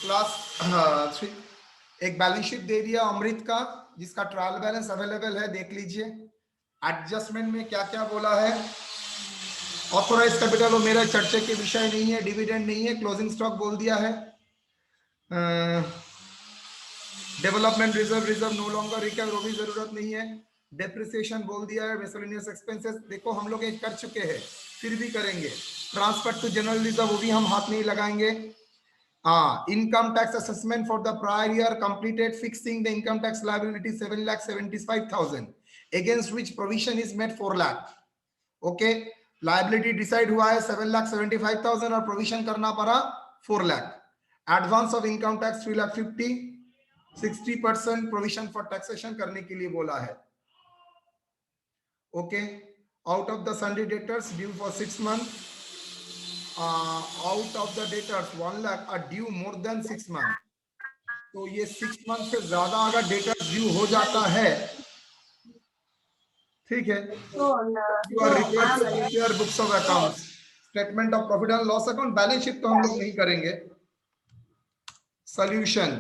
Class 3 एक balance sheet दे दिया अमृत का, जिसका ट्रायल बैलेंस अवेलेबल है, देख लीजिए। एडजस्टमेंट में क्या क्या बोला है। ऑथोराइज कैपिटल वो मेरा चर्चा के विषय नहीं है, डिविडेंड नहीं है, क्लोजिंग स्टॉक बोल दिया है। Development reserve no longer recover, वो भी जरूरत नहीं है। डेप्रिसिएशन बोल दिया है। मिसलेनियस एक्सपेंसेस देखो हम लोग एक कर चुके हैं, फिर भी करेंगे। ट्रांसफर टू जनरल रिजर्व वो भी हम हाथ नहीं लगाएंगे। Income tax assessment for the prior year completed, fixing the income tax liability 7,75,000 against which provision is made 4 lakh. Okay, liability decide हुआ है 7,75,000 और प्रोविजन करना पड़ा 4 lakh. Advance of income tax 3,50,000, 60% provision for taxation करने के लिए बोला है। Okay, out of the sundry debtors due for 6 months, out of the debtors 1 lakh are due more than 6 months। तो ये 6 months से ज्यादा अगर डेटर्स ड्यू हो जाता है, ठीक है, you are required to prepare books of accounts, statement of profit and loss account. Balance sheet तो हम लोग नहीं करेंगे। सॉल्यूशन,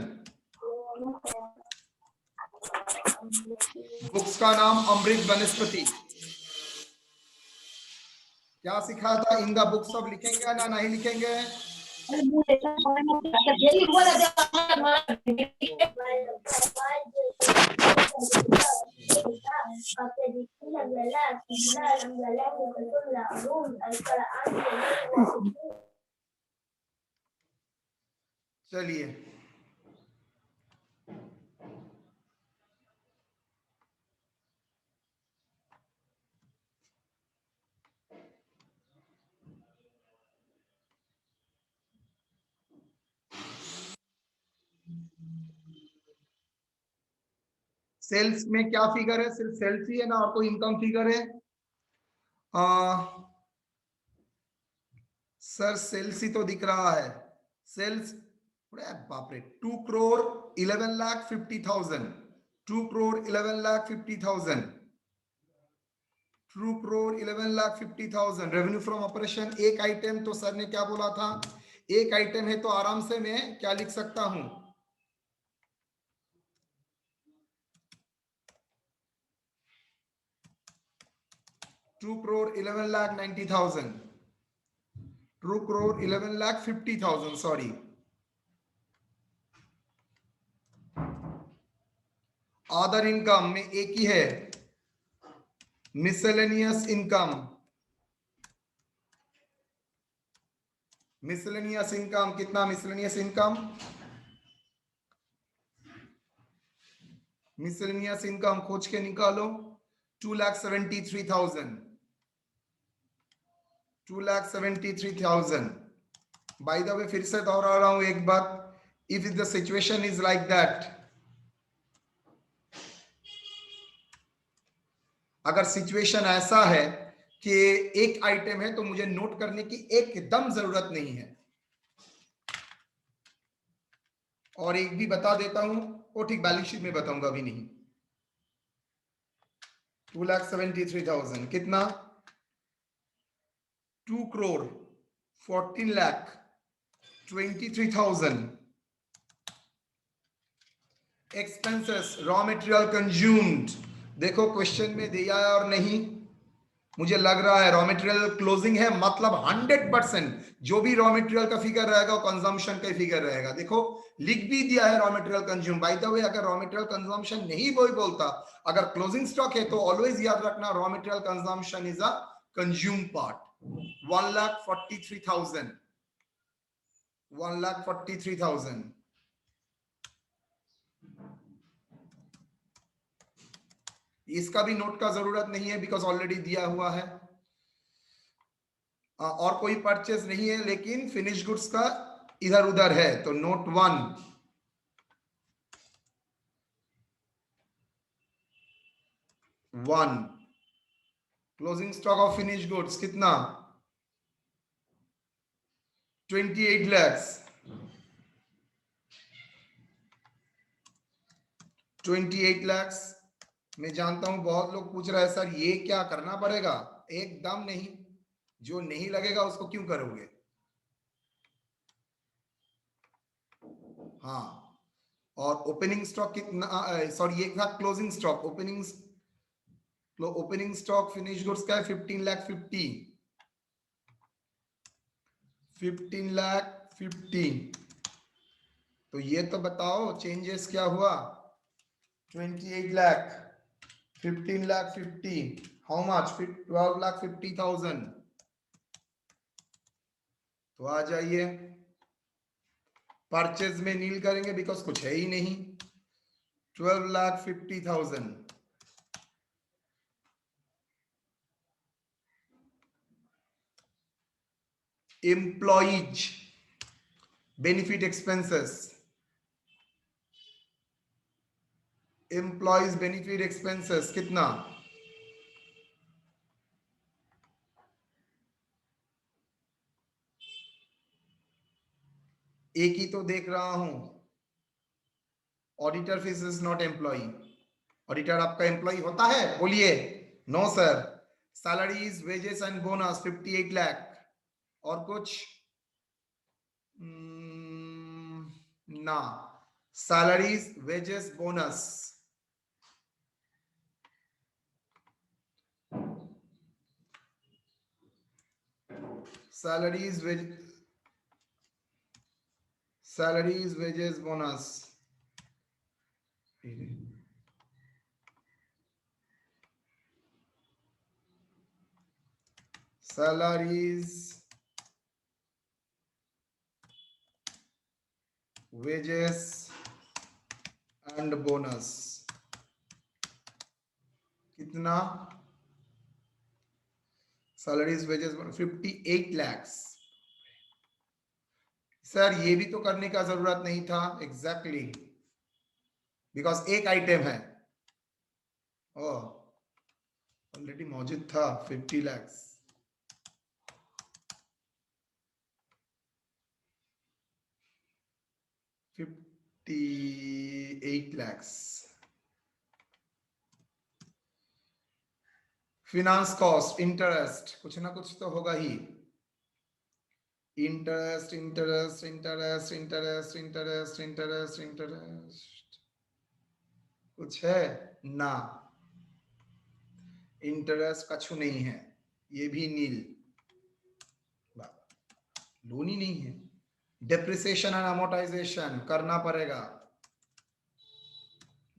बुक्स का नाम अमृत वनस्पति। क्या सिखाया था? इन द बुक्स ऑफ लिखेंगे ना नहीं लिखेंगे? चलिए, सेल्स में क्या फिगर है? सिर्फ सेल्स ही है ना, और कोई इनकम फिगर है? सर सेल्स ही तो दिख रहा है। सेल्स, बाप रे, 2,11,50,000, 2,11,50,000, 2,11,50,000 रेवेन्यू फ्रॉम ऑपरेशन। एक आइटम तो सर ने क्या बोला था? एक आइटम है तो आराम से मैं क्या लिख सकता हूं? $2,11,90,000, 2,11,50,000, सॉरी। अदर इनकम में एक ही है, मिसलेनियस इनकम। मिसलेनियस इनकम कितना? मिसलेनियस इनकम, मिसलेनियस इनकम खोज के निकालो। 2,73,000, 2,73,000। बाय द वे फिर से दोहरा रहा हूं एक बात, if the situation is like that, अगर सिचुएशन ऐसा है कि एक आइटम है तो मुझे नोट करने की एकदम जरूरत नहीं है। और एक भी बता देता हूं, वो ठीक बैलेंस शीट में बताऊंगा, अभी नहीं। 2,73,000 कितना? 2,14,23,000 एक्सपेंसेस रॉ मटेरियल कंज्यूम्ड। देखो क्वेश्चन में दिया है और नहीं, मुझे लग रहा है रॉ मटेरियल क्लोजिंग है, मतलब 100% जो भी रॉ मटेरियल का फिगर रहेगा वो कंजम्पशन का फिगर रहेगा। देखो लिख भी दिया है raw material consume. By the way अगर रॉ मटेरियल कंजम्पशन नहीं कोई बोलता, अगर क्लोजिंग स्टॉक है तो ऑलवेज याद रखना raw material consumption is a consume part. 1,43,000, 1,43,000। इसका भी नोट का जरूरत नहीं है बिकॉज ऑलरेडी दिया हुआ है। और कोई परचेज नहीं है, लेकिन फिनिश गुड्स का इधर उधर है तो note 1 closing stock of finish goods कितना? 28 lakhs, 28 lakhs। मैं जानता हूं बहुत लोग पूछ रहे हैं सर ये क्या करना पड़ेगा? एकदम नहीं, जो नहीं लगेगा उसको क्यों करोगे? हाँ, और ओपनिंग स्टॉक कितना, सॉरी ये था closing stock, opening stock finish goods का है 15,50,000 तो ये तो बताओ चेंजेस क्या हुआ। 28 लाख, 15,50,000, हाउ मच, 12,50,000। तो आ जाइए, परचेज में नील करेंगे बिकॉज कुछ है ही नहीं। 12,50,000 employees benefit expenses, employees benefit expenses कितना, एक ही तो देख रहा हूं। Auditor fees is not employ. Auditor आपका एम्प्लॉय होता है, बोलिए। No sir. Salaries wages and bonus 58 lakh. और कुछ ना, salaries wages bonus, salaries wages bonus, salaries wages and bonus कितना, सैलरीज वेजेस 58 लैक्स। सर ये भी तो करने का जरूरत नहीं था, एग्जैक्टली बिकॉज एक आइटम है, ओ ऑलरेडी मौजूद था 50 lakhs. 58 lakhs. Finance cost, interest, कुछ ना कुछ तो होगा ही। Interest interest interest interest interest interest interest कुछ है ना, इंटरेस्ट कछु नहीं है, ये भी नील, लोन ही नहीं है। डेप्रिसिएशन एंड अमोर्टाइजेशन करना पड़ेगा,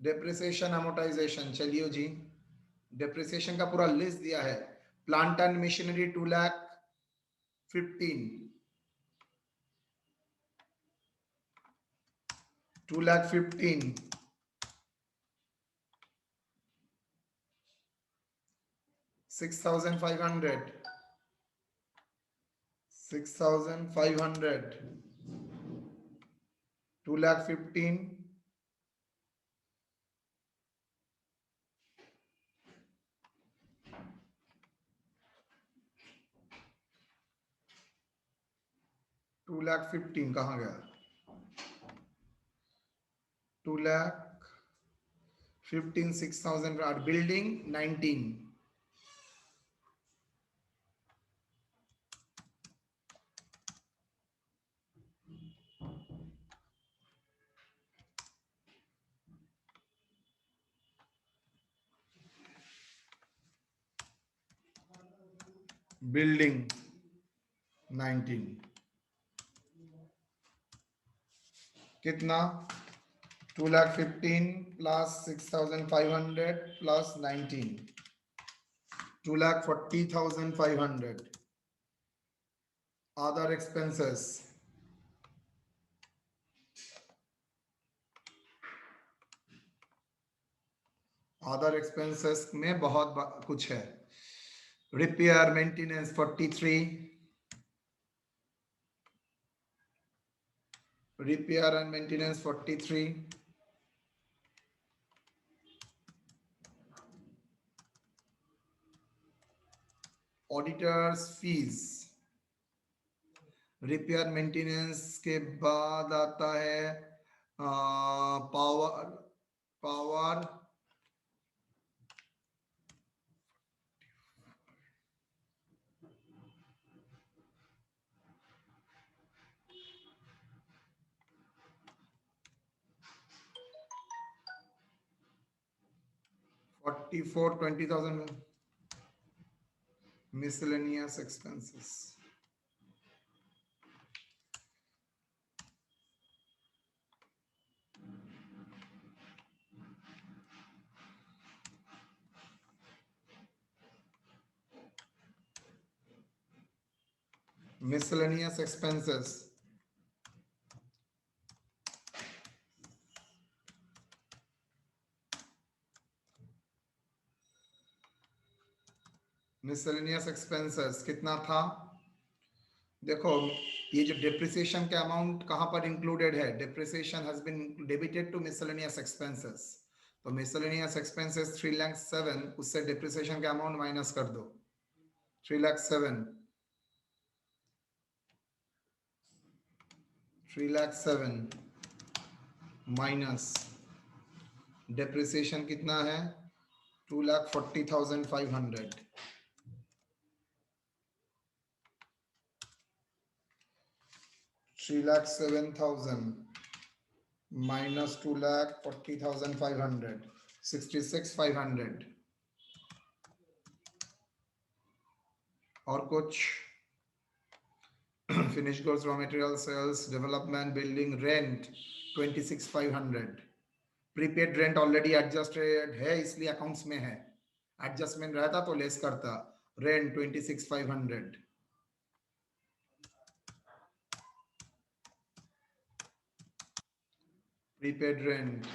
डेप्रिसिएशन अमोर्टाइजेशन, चलिए जी, डेप्रिसिएशन का पूरा लिस्ट दिया है। प्लांट एंड मशीनरी 2,15,000, 2,15,000, 6,500, 6,500, 2,15,000, 2,15,000 कहाँ गया, 2,15,000, 6,000, बिल्डिंग 19, बिल्डिंग 19 कितना, 2,15,000 plus 6,500 plus 19, 2,40,500। Other expenses, other expenses में बहुत कुछ है। Repair maintenance 43, repair and maintenance 43, auditors fees, repair maintenance के बाद आता है power, power 44, 20,000 miscellaneous expenses. Miscellaneous expenses. Miscellaneous expenses कितना था? देखो ये जो depreciation का अमाउंट कहां पर इंक्लूडेड है? Depreciation has been debited to miscellaneous expenses. तो miscellaneous expenses 3,07,000, उससे depreciation का अमाउंट माइनस कर दो. 3,07,000. 3,07,000 माइनस depreciation कितना है? 2,40,500. 3,07,000 minus 2,40,500, 66,500. और कुछ? Finish goods, raw material, sales, development, building, rent 26,500. Prepaid rent already adjusted है इसलिए अकाउंट्स में है. एडजस्टमेंट रहता तो लेस करता. Rent 26,500. Prepaid rent,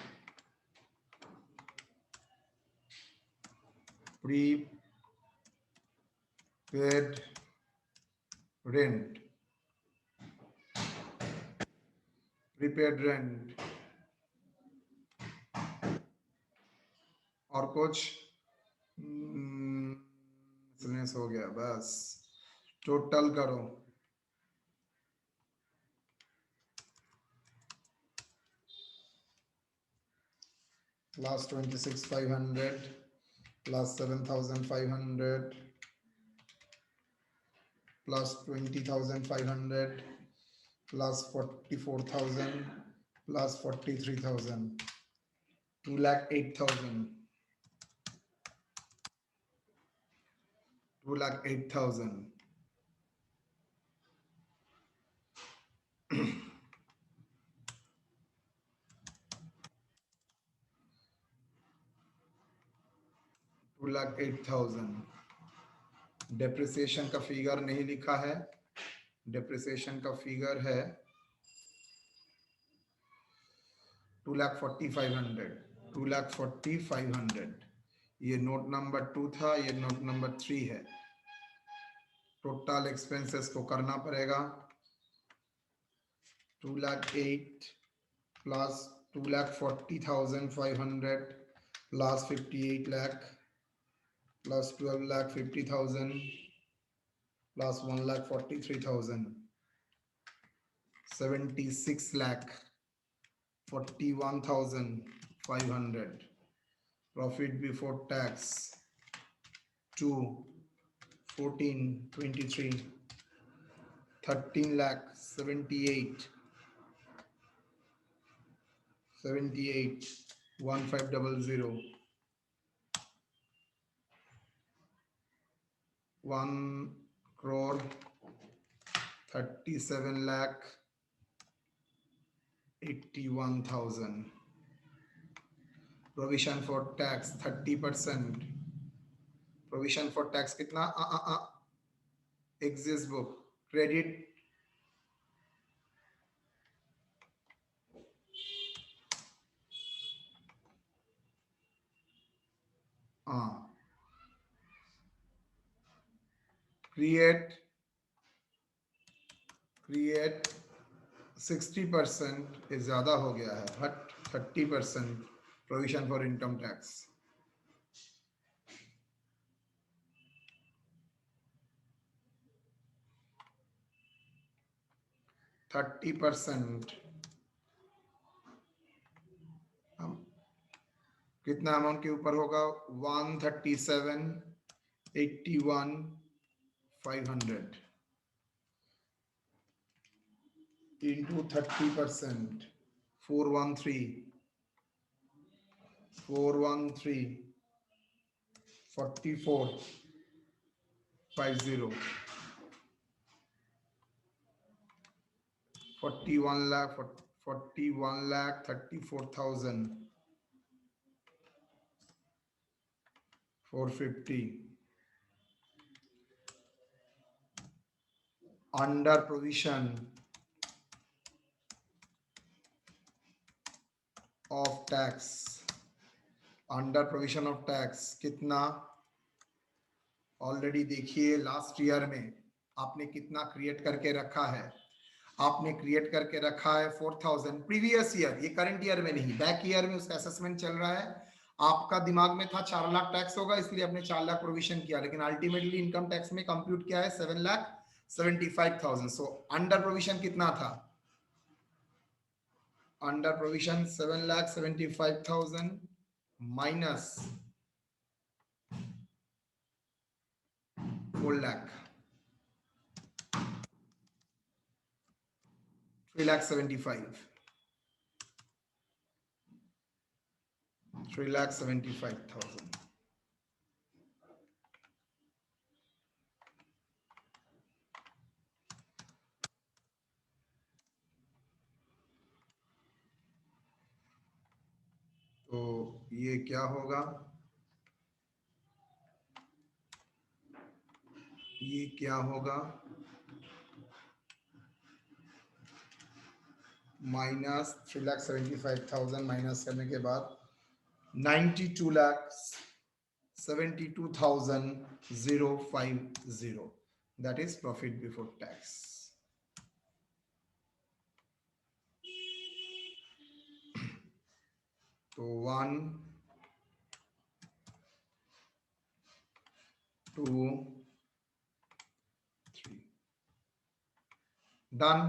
prepaid rent, prepaid rent. और कुछ? मिसलेनियस हो गया. बस टोटल करो. plus 26,500 plus 7,500 plus 20,500 plus 44,000 plus 43,000, 2,08,000. 2,08,000. Depreciation का फिगर नहीं लिखा है. डेप्रिसिएशन का फिगर है 2,40,500. 2,40,500. ये नोट नंबर 2 था, ये नोट नंबर 3 है. टोटल एक्सपेंसेस को करना पड़ेगा. 2,08,000 plus 2,40,500 plus 58 lakh plus 12,50,000 plus 1,43,000, 76,41,500. Profit before tax 2,14,23, 13,78,1,500. 1,37,81,000. Provision for tax 30%. Provision for tax कितना? Exist book credit create 60% is ज़्यादा हो गया है. But 30% provision for income tax. कितना अमाउंट के ऊपर होगा? 137,81,500 into 30%, 413, 4450, 41 lakh 34,450. Under provision of tax, under provision of tax कितना? ऑलरेडी देखिए लास्ट ईयर में आपने कितना क्रिएट करके रखा है। आपने क्रिएट करके रखा है 4,000 प्रीवियस ईयर, ये करंट ईयर में नहीं, बैक ईयर में उसका असेसमेंट चल रहा है। आपका दिमाग में था 4 लाख टैक्स होगा इसलिए आपने 4 लाख प्रोविजन किया, लेकिन अल्टीमेटली इनकम टैक्स में कंप्यूट किया है 7,75,000। सो अंडर प्रोविजन कितना था? Under provision 7,75,000 minus 4 lakh, 3,75,000, 3,75,000। तो ये क्या होगा? ये क्या होगा? माइनस 3,75,000 माइनस करने के बाद 92,72,050, that is profit before tax. तो 1 2 3 डन।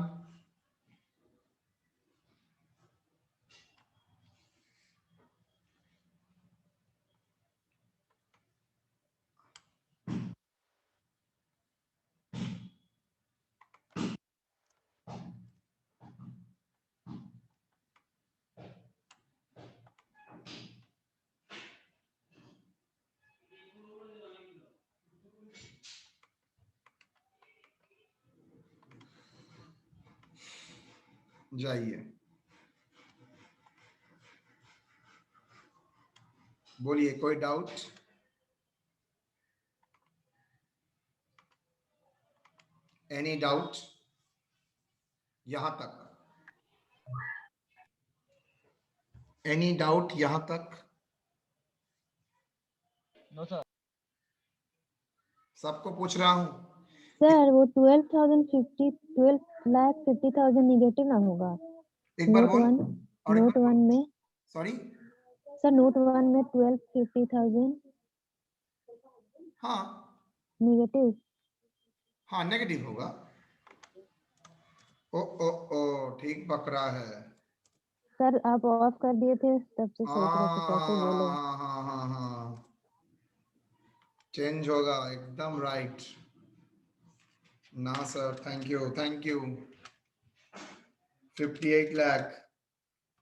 जाइए बोलिए, कोई डाउट? एनी डाउट यहां तक? एनी डाउट यहां तक? No sir. सबको पूछ रहा हूं। सर वो 12,50,000 निगेटिव ना होगा? एक बार बोल। नोट वन में सॉरी सर, नोट वन में 12,50,000 हाँ निगेटिव। हाँ नेगेटिव होगा। ओ ओ ओ ठीक पकड़ा है। सर आप ऑफ कर दिए थे तब से सोच रहे थे कैसे बोले। हाँ चेंज होगा, एकदम राइट। ना sir, thank you 58 lakh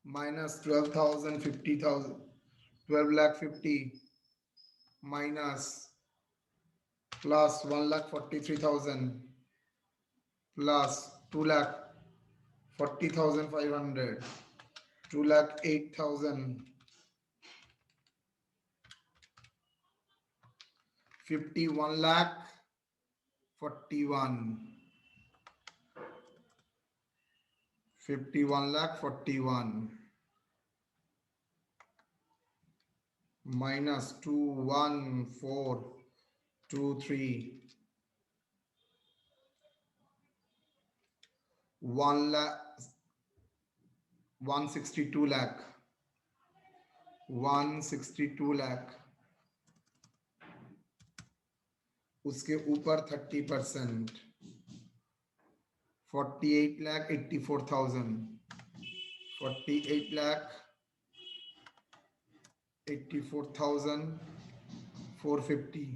minus 12,000 50,000 12 lakh 50 minus plus 1,43,000 plus 2,40,500 2,08,000 51 lakh 41 51 lakh 41 minus 2,14,23 1 lakh 162 lakh 162 lakh, उसके ऊपर 30% 48 lakh 84,000 48 lakh 84,450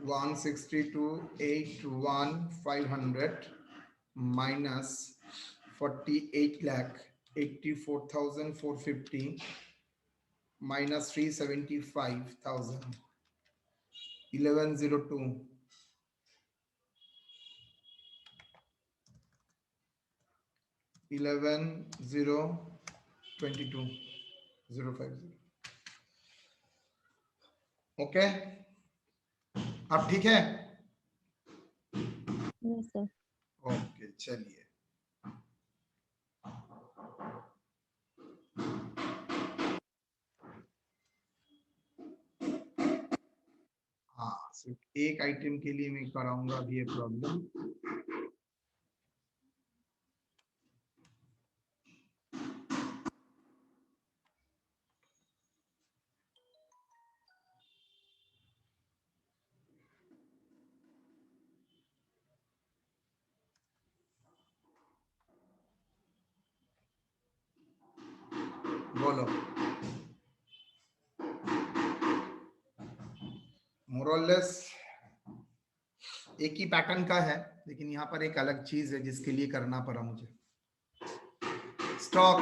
162,81,500 minus 48,84,450 minus 375,000 1102 11,022 050। Okay, अब ठीक है। Yes sir. ओके चलिए, हाँ सिर्फ एक आइटम के लिए मैं कराऊंगा अभी ये प्रॉब्लम। बोलो, मोरलेस एक ही पैटर्न का है, लेकिन यहाँ पर एक अलग चीज है जिसके लिए करना पड़ा मुझे। Stock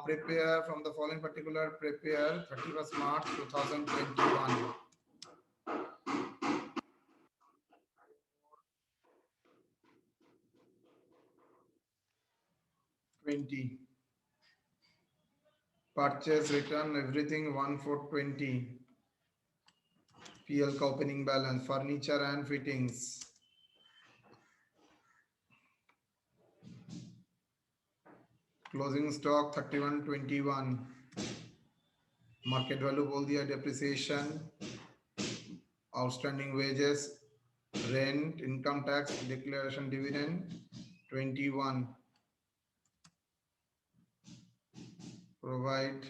prepare from the following particular, prepare 31st March 2021 20 purchase return everything 1420 PL का opening balance, furniture and fittings closing stock 3121 market value बोल दिया, depreciation, outstanding wages, rent, income tax, declaration, dividend 21 provide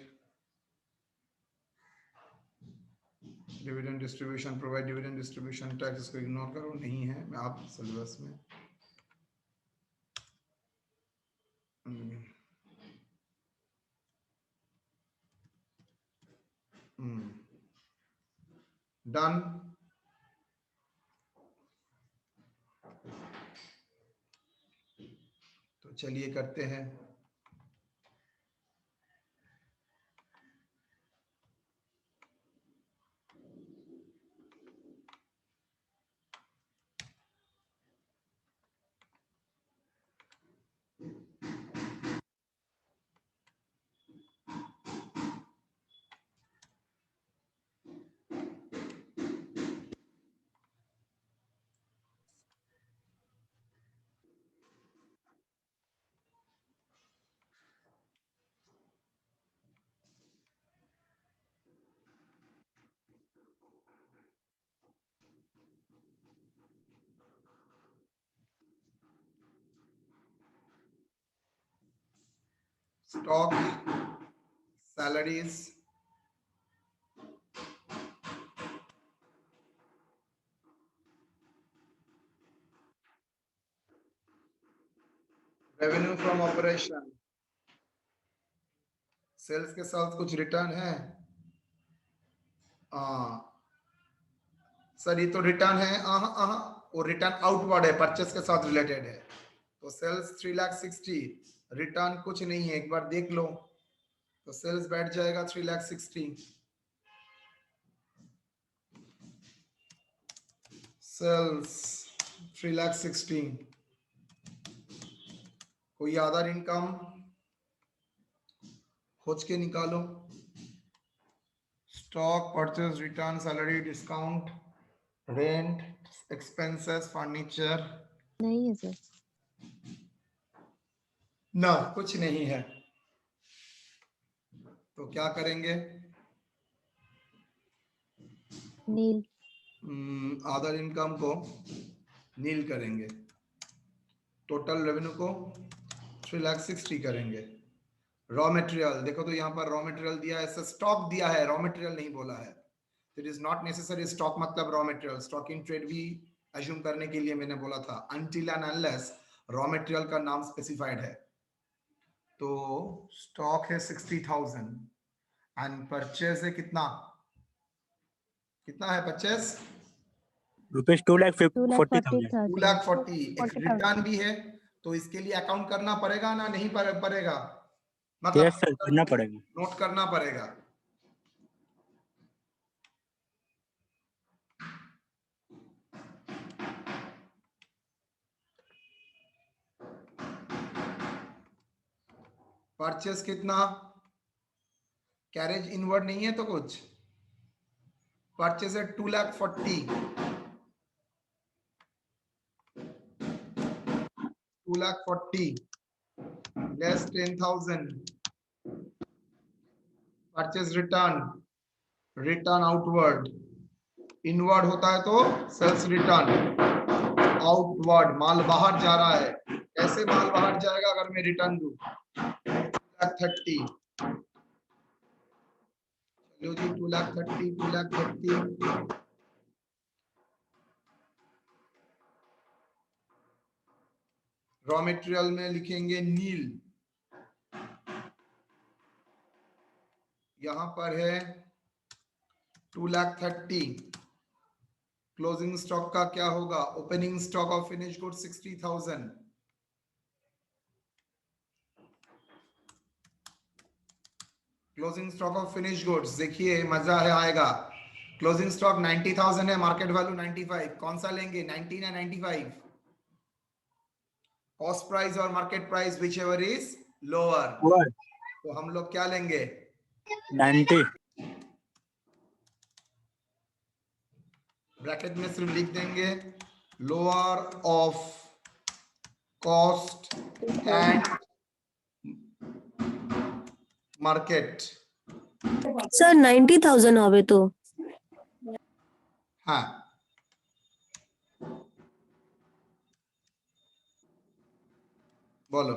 dividend distribution, provide dividend distribution tax, इसको ignore करो, नहीं है मैं आप syllabus में। डन। तो चलिए करते हैं। Stock, salaries, revenue from operation, sales के साथ कुछ रिटर्न है। सर ये तो रिटर्न है, वो रिटर्न आउटवर्ड है, परचेस के साथ रिलेटेड है। तो सेल्स 3,60,000, रिटर्न कुछ नहीं है, एक बार देख लो। तो सेल्स बैठ जाएगा 3,60,000, सेल्स 3,60,000। कोई अदर इनकम खोज के निकालो। Stock, purchase, return, salary, discount, rent, expenses, furniture, नहीं है सर। ना कुछ नहीं है। तो क्या करेंगे? नील। अदर इनकम को नील करेंगे, टोटल रेवेन्यू को 3,60,000 करेंगे। रॉ मटेरियल देखो, तो यहाँ पर रॉ मटेरियल दिया है, स्टॉक दिया है, रॉ मटेरियल नहीं बोला है। It is not necessary stock मतलब raw material. Stock in trade भी अज्यूम करने के लिए मैंने बोला था, until and unless raw material का नाम स्पेसिफाइड है। तो स्टॉक है 60,000 एंड परचेज है कितना कितना है परचेज रुपीज 2,40,000। 2,40,000 एक 40,000 रिटर्न भी है तो इसके लिए अकाउंट करना पड़ेगा ना नहीं पड़ेगा यस सर, करना पड़ेगा। नोट करना पड़ेगा। परचेस कितना कैरेज इनवर्ड नहीं है तो कुछ परचेस है 2,40,000 2,40,000 less 10,000 purchase return outward inward होता है तो सेल्स रिटर्न आउटवर्ड माल बाहर जा रहा है कैसे माल बाहर जाएगा अगर मैं रिटर्न दूं 2,30,000 चलो जी 2,30,000 रॉ मटेरियल में लिखेंगे नील यहां पर है 2,30,000 क्लोजिंग स्टॉक का क्या होगा opening stock of finish good 60,000 closing stock of finish goods देखिए मजा है आएगा क्लोजिंग स्टॉक 90,000 है मार्केट वैल्यू 95 कौन सा लेंगे 90 या 95 कॉस्ट प्राइस और market price which ever is lower तो हम लोग क्या लेंगे 90 ब्रैकेट में सिर्फ लिख देंगे lower of cost and market sir 90,000 হবে তো हाँ बोलो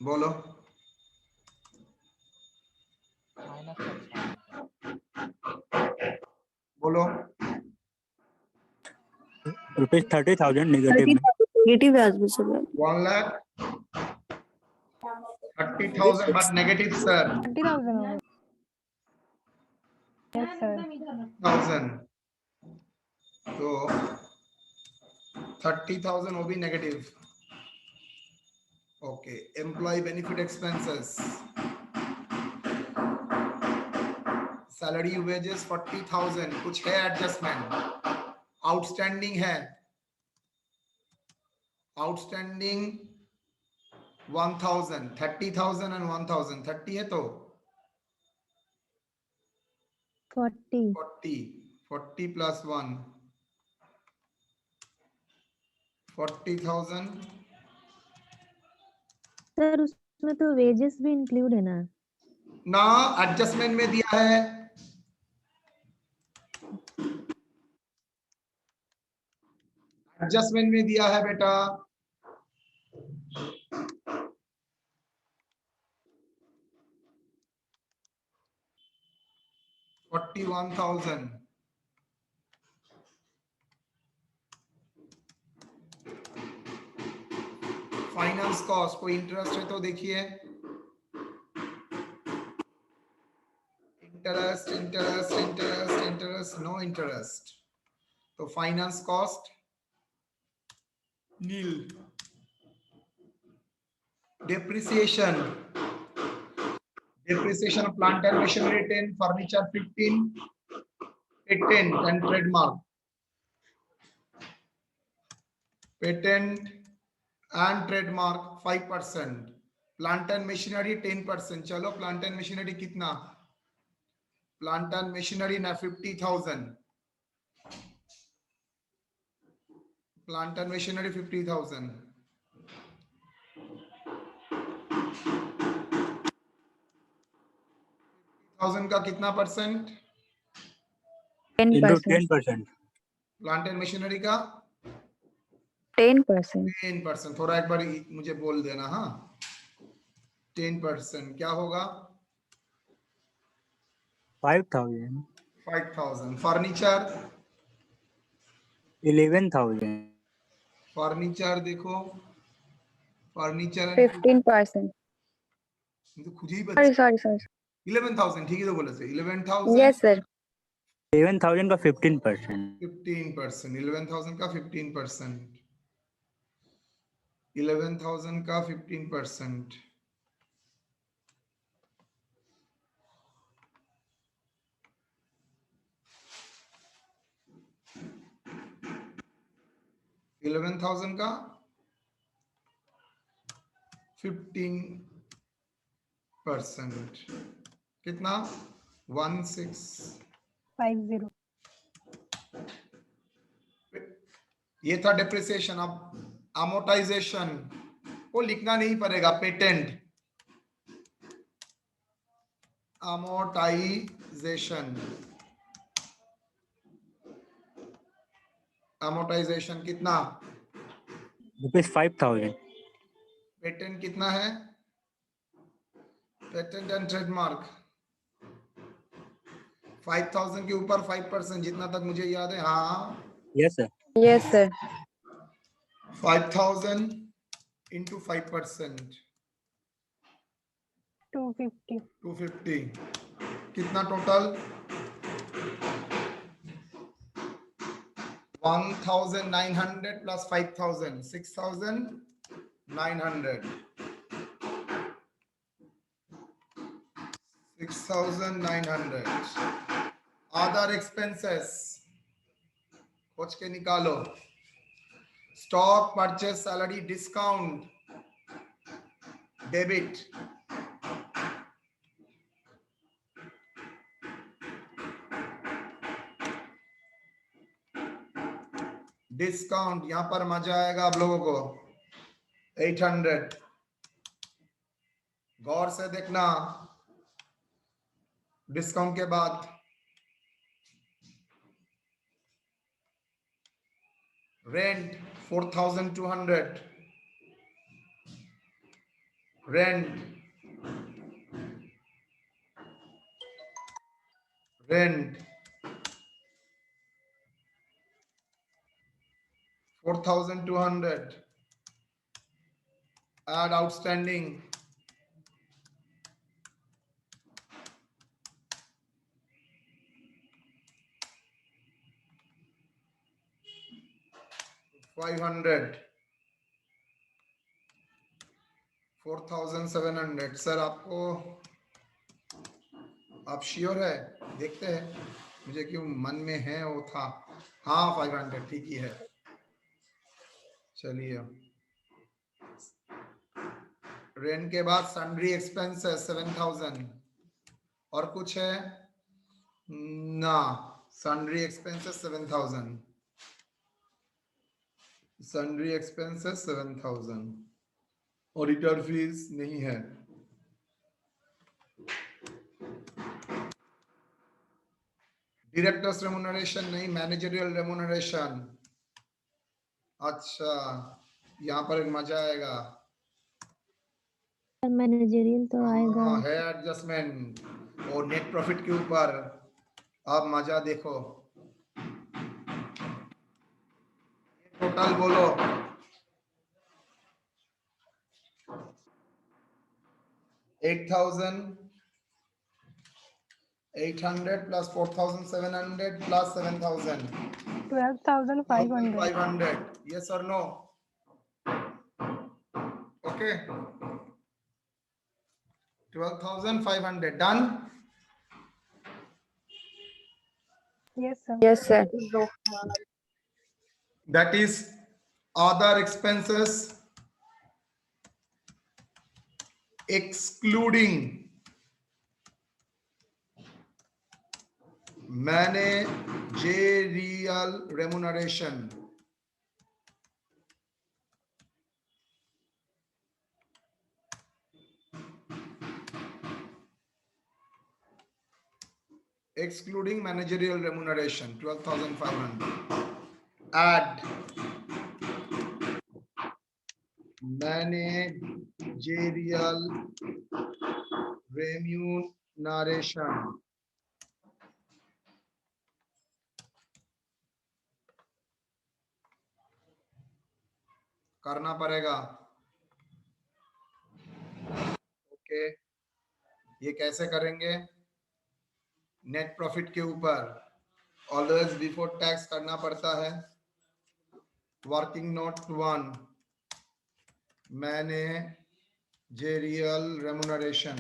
बोलो बोलो रुपीज 30,000 नेगेटिव में। নেগেটিভ আসবে স্যার 1,30,000 but negative sir 20,000 होगा। Yes, sir. 1,000 तो 30,000 वो भी negative okay employ benefit expenses salary wages 40,000 कुछ है एडजस्टमेंट आउटस्टैंडिंग है आउटस्टैंडिंग 1,000 30,000 एंड 1,000 30 है तो 40 40 plus 1 40,000 सर उसमें तो वेजेस भी इंक्लूड है ना ना एडजस्टमेंट में दिया है एडजस्टमेंट में दिया है बेटा $41,000 फाइनेंस कॉस्ट कोई इंटरेस्ट है तो देखिए इंटरेस्ट नो इंटरेस्ट तो finance cost nil depreciation of plant and machinery 10 furniture 15 patent and trademark patent and trademark 5% plant and machinery 10% चलो plant and machinery कितना plant and machinery ना 50,000 plant and machinery 50,000 1000 का कितना percent 10%। Plant and machinery का 10%। 10% थोड़ा एक बार मुझे बोल देना हाँ 10% क्या होगा 5,000 फर्नीचर 11,000 फर्नीचर देखो फर्नीचर 15%. तो खुद ही बच Sorry. 11,000 ठीक है तो बोले से 11,000 Yes, sir. 11,000 का 15%. 15%, 11,000 का 15%, 11,000 का 15%, इलेवन थाउजेंड का 15%, कितना 1650। ये था डिप्रिसिएशन। अब अमोर्टाइजेशन वो लिखना नहीं पड़ेगा, पेटेंट अमोर्टाइजेशन, अमोर्टाइजेशन कितना, ₹5,000. पेटेंट कितना है, पेटेंट एंड ट्रेडमार्क 5,000 के ऊपर 5%, जितना तक मुझे याद है। हाँ Yes, sir. Yes, sir. 5,000 into 5%, 250, कितना टोटल 1,900 plus 5,000, 6,900, 6,900। अदर एक्सपेंसेस खोज के निकालो, stock purchase salary discount debit, discount यहां पर मजा आएगा आप लोगों को 800। गौर से देखना, डिस्काउंट के बाद rent 4,200, rent 4,200, add outstanding 500, 4,700। Sir आपको आप श्योर है, देखते हैं, मुझे क्यों मन में है वो था। हाँ 500 ठीक ही है। चलिए रेंट के बाद सन्ड्री एक्सपेंसेस 7,000 और कुछ है ना, sundry expenses 7,000, sundry expenses 7,000, auditor fees नहीं है, डायरेक्टर्स रेम्युनरेशन नहीं, मैनेजरियल रेम्युनरेशन। अच्छा यहाँ पर एक मजा आएगा, मैनेजरियल तो आएगा। है एडजस्टमेंट और नेट प्रॉफिट के ऊपर। आप मजा देखो, टोटल बोलो 8,800 plus 4,700 plus 7,000, 12,500। Yes or no? Okay, 12,500 done. Yes, sir. That is other expenses excluding managerial remuneration. Excluding managerial remuneration 12,500. Add managerial remuneration, करना पड़ेगा। ओके, ये कैसे करेंगे? नेट प्रॉफिट के ऊपर ऑलवेज बिफोर टैक्स करना पड़ता है। Working note 1, managerial remuneration.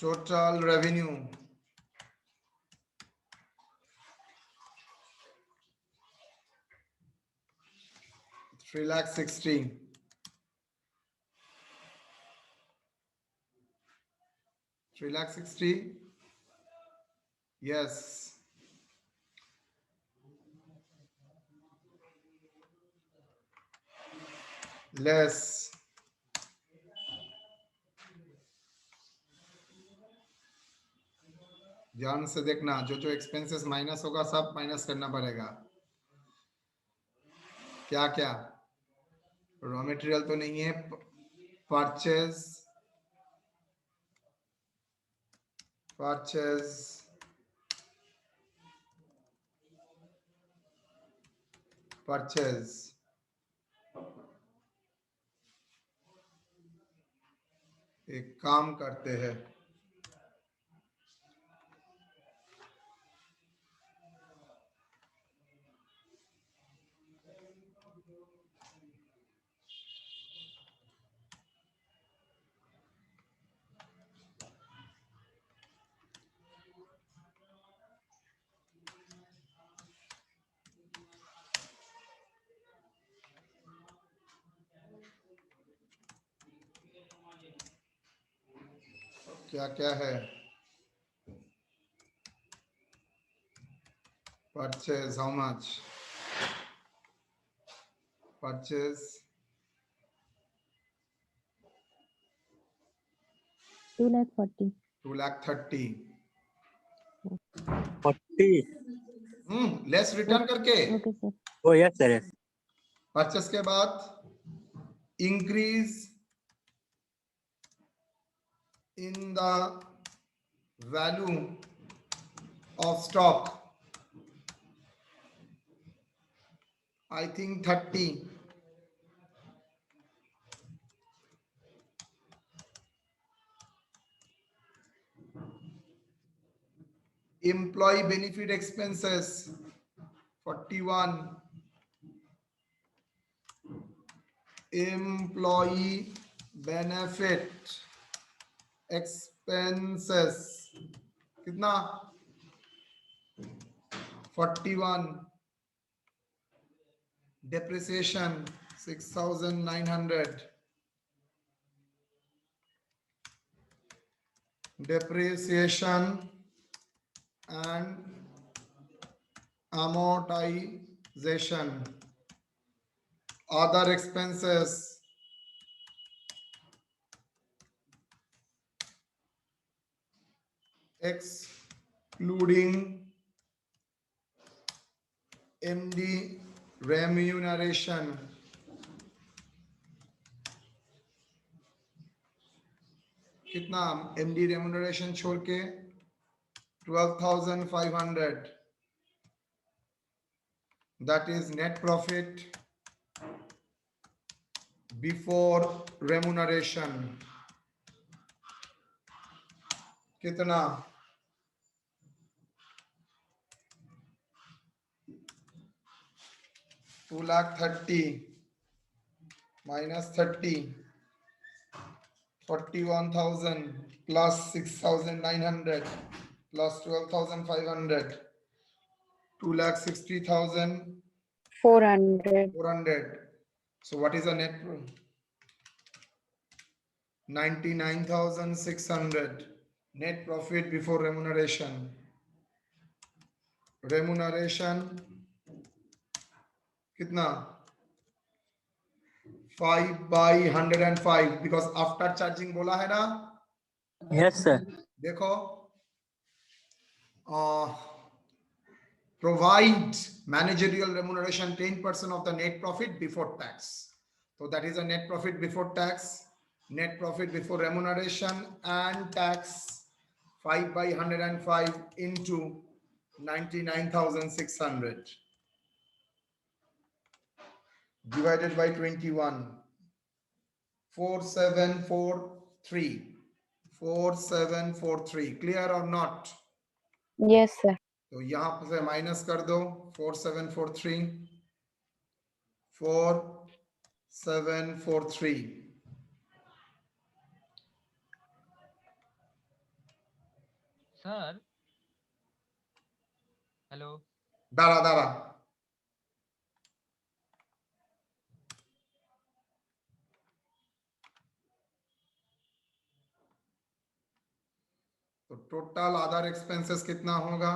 Total revenue 3,60,000। 3,60,000, yes। Less ध्यान से देखना, जो एक्सपेंसेस माइनस होगा सब माइनस करना पड़ेगा। क्या क्या? रॉ मटेरियल तो नहीं है, परचेज एक काम करते हैं, क्या क्या है? Purchase, how much? Purchase 2,40,000। 2,30,000। 40. Less return करके। Okay sir. Oh, yes, sir. Yes. Purchase के बाद increase in the value of stock, I think 30। employee benefit expenses 41, employee benefit expenses कितना? 41, depreciation 6,900, depreciation and amortization, other expenses excluding MD remuneration कितना? MD remuneration छोड़ के 12,500, that is net profit before remuneration कितना? 2,30,000 minus 30, 41,000 plus 6,900 plus 12,500, 2,60,000 400. 400. So what is the net? 99,600 net profit before remuneration. Remuneration कितना? 5/105 because after charging बोला है ना? Yes, sir. देखो, provide managerial remuneration 10% of the net profit before tax. So that is a net profit before tax, net profit before remuneration and tax 5/105 into 99,600 divided by 21, 4743, 4743, clear or not? Yes, sir. तो यहां से minus कर दो 4743, 4743, sir hello Dara Dara तो total other expenses कितना होगा?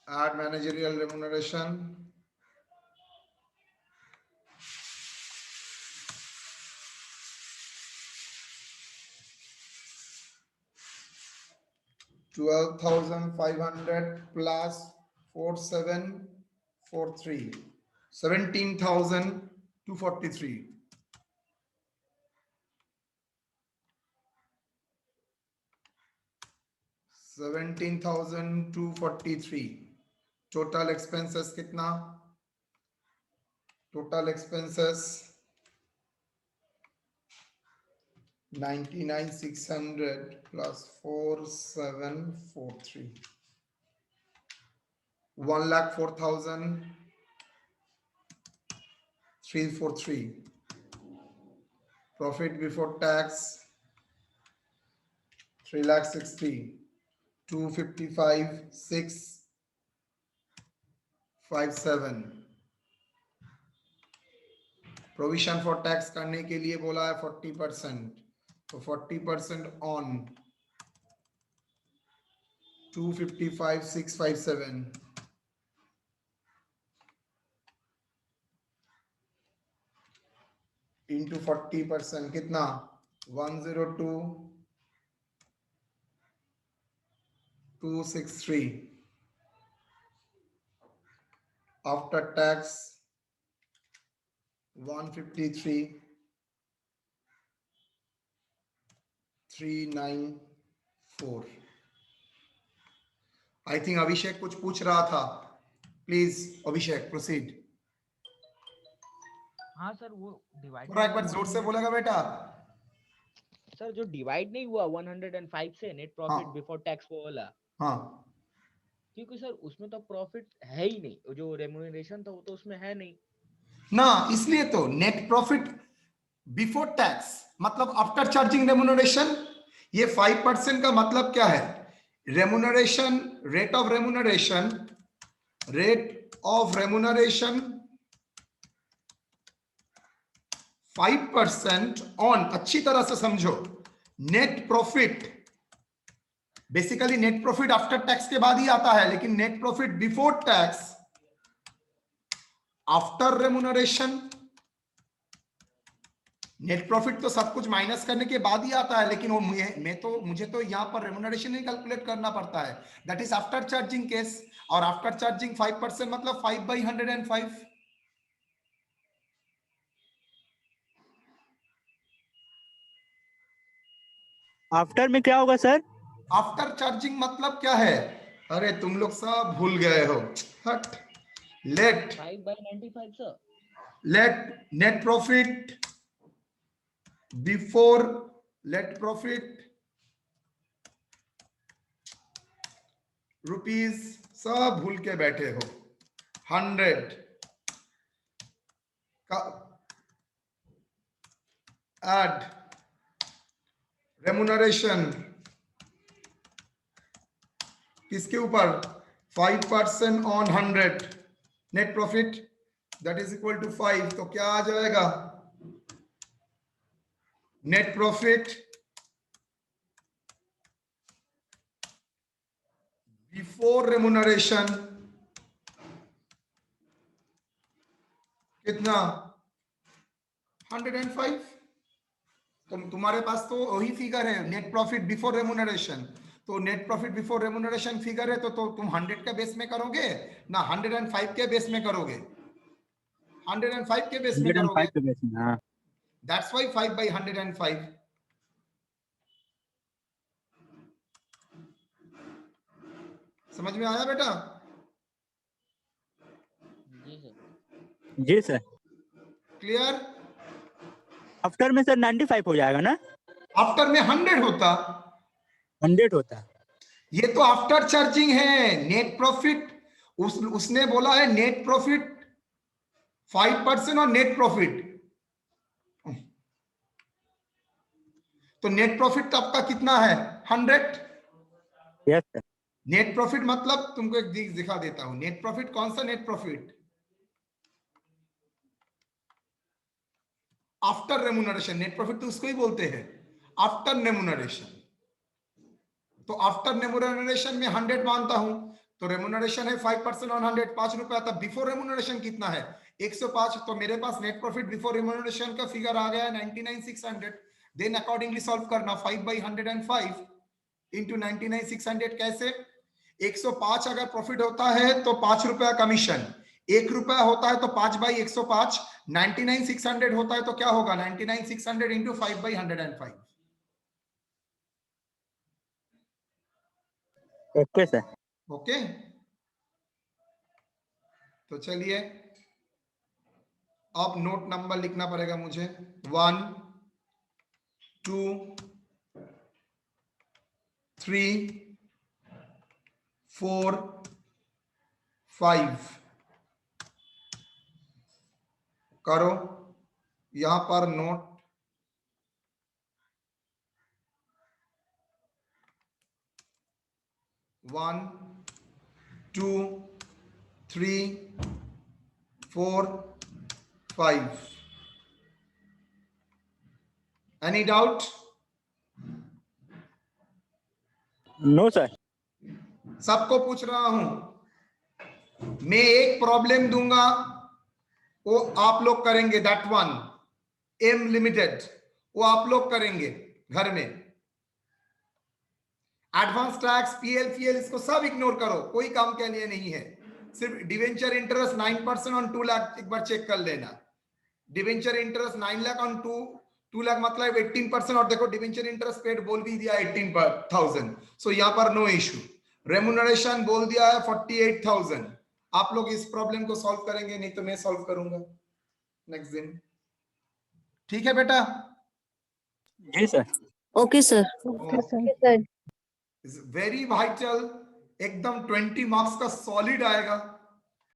Add managerial remuneration, $12,500 plus 4743, 17,243. $17,243. Total expenses कितना? Total expenses 99,600 plus 4743, 1,04,343. Profit before tax 3,60,000, 255,657. Provision for tax करने के लिए बोला है 40%, तो 40% ऑन 255,657 इंटू 40% कितना? 102,263. After tax 153,394. आई थिंक अभिषेक कुछ पूछ रहा था, प्लीज अभिषेक प्रोसीड। हाँ सर वो डिवाइड थोड़ा एक बार जोर से बोलेगा बेटा। सर जो डिवाइड नहीं हुआ 105 से नेट प्रॉफिट हाँ। बिफोर टैक्स वो वाला, हाँ क्योंकि सर उसमें तो प्रॉफिट है ही नहीं, जो रेम्यूनरेशन था वो तो उसमें है नहीं ना, इसलिए तो नेट प्रॉफिट बिफोर टैक्स मतलब आफ्टर चार्जिंग रेम्यूनरेशन। ये 5% का मतलब क्या है? Remuneration, rate of remuneration, rate of remuneration 5% on, अच्छी तरह से समझो, net profit. Basically net profit after tax के बाद ही आता है, लेकिन net profit before tax after remuneration, net profit तो सब कुछ माइनस करने के बाद ही आता है, लेकिन वो मुझे तो यहां पर रेम्यूनरेशन ही कैलकुलेट करना पड़ता है, that is after charging case. और आफ्टर चार्जिंग 5% मतलब 5/105। आफ्टर में क्या होगा सर? आफ्टर चार्जिंग मतलब क्या है? अरे तुम लोग सब भूल गए हो। हट। Let 5/95 sir. Let net profit before, let profit rupees, सब भूल के बैठे हो। 100 का एड रेम्यूनरेशन किसके ऊपर? 5% on 100 net profit, that is equal to 5। तो क्या आ जाएगा? नेट प्रॉफिट बिफोर रेम्यूनरेशन कितना? 105। तुम्हारे पास तो वही फिगर है, नेट प्रॉफिट बिफोर रेम्यूनरेशन। तो net profit before remuneration figure है, तो तुम 100 के बेस में करोगे ना 105 के बेस में करोगे? 105 के बेस में करोगे, 105 के बेस में, हाँ। That's why 5 by 105। समझ में आया बेटा? जी सर। जी सर। क्लियर? आफ्टर में सर 95 हो जाएगा ना? आफ्टर में 100 होता, 100 होता। ये तो आफ्टर चार्जिंग है। नेट प्रॉफिट उसने बोला है नेट प्रॉफिट 5% और नेट प्रॉफिट, तो नेट प्रॉफिट आपका कितना है? 100। Yes sir. नेट प्रॉफिट मतलब तुमको एक दिखा देता हूं। नेट प्रॉफिट कौन सा net profit? After remuneration. Net profit तो उसको ही बोलते हैं, आफ्टर रेमुनरेशन। तो आफ्टर रेमुनरेशन में 100 मानता हूं, तो रेमुनरेशन है 5% ऑन 100, 5 रुपए आता। बिफोर रेमुनरेशन कितना है? 105। तो मेरे पास नेट प्रॉफिट बिफोर रेमुनरेशन का फिगर आ गया 99,600। देन अकॉर्डिंगली सॉल्व करना, 5 by 105 इंटू 99,600। कैसे? 105 अगर प्रॉफिट होता है तो 5 रुपया कमीशन, 1 रुपया होता है तो 5 by 105, 99,600 होता है तो क्या होगा? 99,600 into 5 by 105। Okay sir. Okay, तो चलिए अब नोट नंबर लिखना पड़ेगा मुझे। 1 2 3 4 5 करो यहां पर note. 1 2 3 4 5। Any doubt? No sir. सबको पूछ रहा हूं। मैं एक प्रॉब्लम दूंगा, वो आप लोग करेंगे। दैट वन एम लिमिटेड, वो आप लोग करेंगे घर में। एडवांस टैक्स, पीएल इसको सब इग्नोर करो, कोई काम के लिए नहीं है। सिर्फ डिवेंचर इंटरेस्ट 9% ऑन 2 लाख एक बार चेक कर लेना। Debenture interest 9 lakh on 2 lakh मतलब 18%। और देखो डिवेंचर इंटरेस्ट पेड बोल भी दिया 18,000, सो यहाँ पर नो इशू। रेमुनरेशन बोल दिया है 48,000। आप लोग इस प्रॉब्लम को सॉल्व करेंगे, नहीं तो मैं सॉल्व करूंगा नेक्स्ट दिन। ठीक है बेटा? जी sir. Okay sir. Okay sir. Sir very vital, एकदम 20 मार्क्स का सॉलिड आएगा।